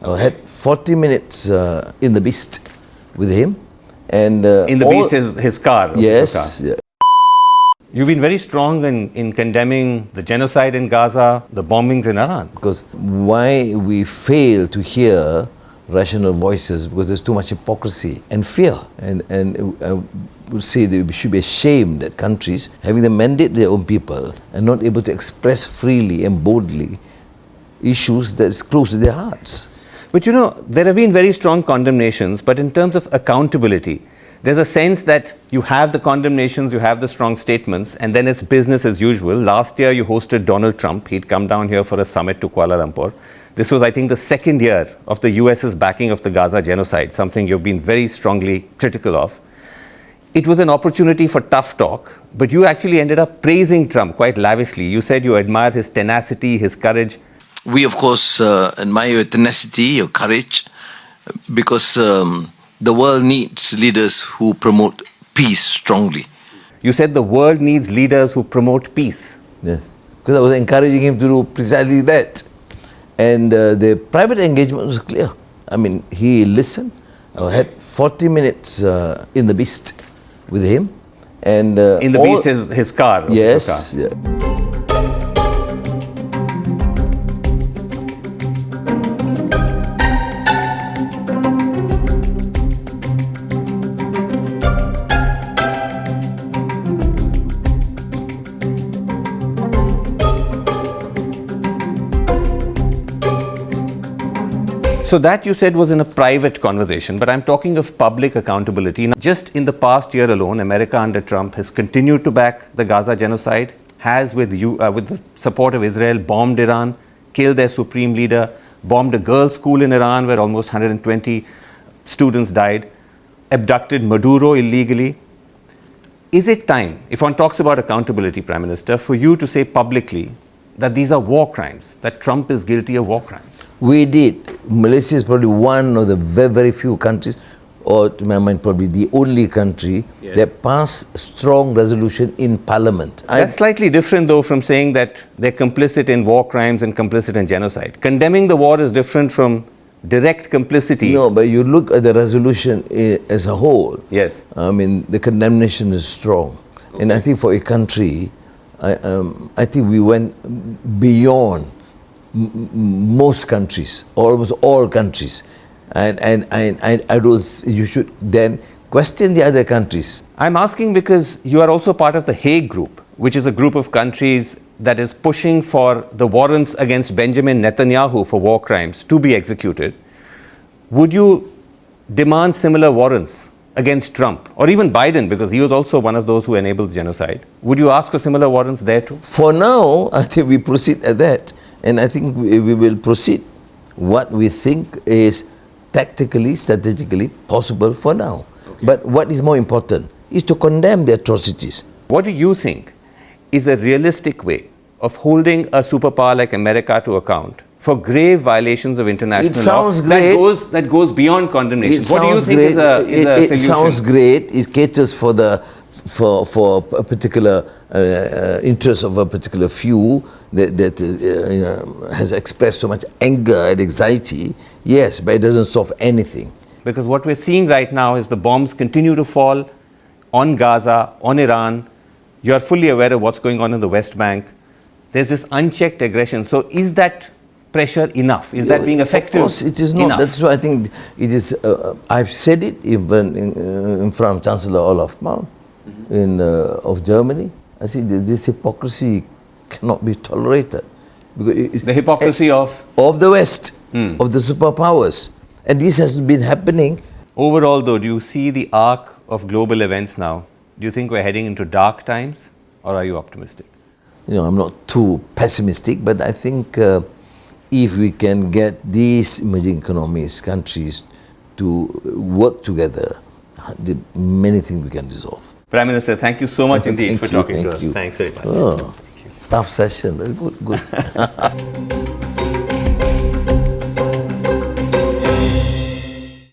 I had 40 minutes in the Beast with him. And in the Beast is his car? Yes. Yeah. You've been very strong in condemning the genocide in Gaza, the bombings in Iran. Because why we fail to hear rational voices, because there's too much hypocrisy and fear. And I would say that we should be ashamed that countries, having the mandate their own people, are not able to express freely and boldly issues that is close to their hearts. But there have been very strong condemnations, but in terms of accountability, there's a sense that you have the condemnations, you have the strong statements, and then it's business as usual. Last year, you hosted Donald Trump. He'd come down here for a summit to Kuala Lumpur. This was, I think, the second year of the US's backing of the Gaza genocide, something you've been very strongly critical of. It was an opportunity for tough talk, but you actually ended up praising Trump quite lavishly. You said you admire his tenacity, his courage. We, of course, admire your tenacity, your courage, because the world needs leaders who promote peace strongly. You said the world needs leaders who promote peace. Yes, because I was encouraging him to do precisely that. And the private engagement was clear. I mean, he listened. I had 40 minutes in the Beast with him. And in the Beast is his car? Yes. Yeah. So that you said was in a private conversation, but I'm talking of public accountability. Now, just in the past year alone, America under Trump has continued to back the Gaza genocide, has with the support of Israel bombed Iran, killed their supreme leader, bombed a girls' school in Iran where almost 120 students died, abducted Maduro illegally. Is it time, if one talks about accountability, Prime Minister, for you to say publicly that these are war crimes, that Trump is guilty of war crimes? We did. Malaysia is probably one of the very, very few countries, or to my mind probably the only country, that passed strong resolution in Parliament. That's slightly different though from saying that they're complicit in war crimes and complicit in genocide. Condemning the war is different from direct complicity. No, but you look at the resolution as a whole. Yes. I mean, the condemnation is strong. Okay. And I think for a country, I think we went beyond most countries, almost all countries, and I don't. You should then question the other countries. I'm asking because you are also part of the Hague Group, which is a group of countries that is pushing for the warrants against Benjamin Netanyahu for war crimes to be executed. Would you demand similar warrants against Trump or even Biden, because he was also one of those who enabled genocide? Would you ask for similar warrants there too? For now, I think we proceed at that. And I think we will proceed what we think is tactically, strategically possible for now. Okay. But what is more important is to condemn the atrocities. What do you think is a realistic way of holding a superpower like America to account for grave violations of international law? That goes beyond condemnation. What do you think is a solution? It sounds great. It caters for a particular interest of a particular few that has expressed so much anger and anxiety. Yes, but it doesn't solve anything. Because what we're seeing right now is the bombs continue to fall on Gaza, on Iran. You're fully aware of what's going on in the West Bank. There's this unchecked aggression. So is that pressure enough? Is that being effective? Of course, it is not. Enough? That's why I think it is. I've said it even in front of Chancellor Olaf Scholz of Germany. I see this hypocrisy cannot be tolerated. Because the hypocrisy of the West, of the superpowers, and this has been happening. Overall, though, do you see the arc of global events now? Do you think we're heading into dark times, or are you optimistic? I'm not too pessimistic, but I think if we can get these emerging economies, countries, to work together, many things we can resolve. Prime Minister, thank you so much indeed for talking to us. You. Thanks very much. Oh, tough session. Very good.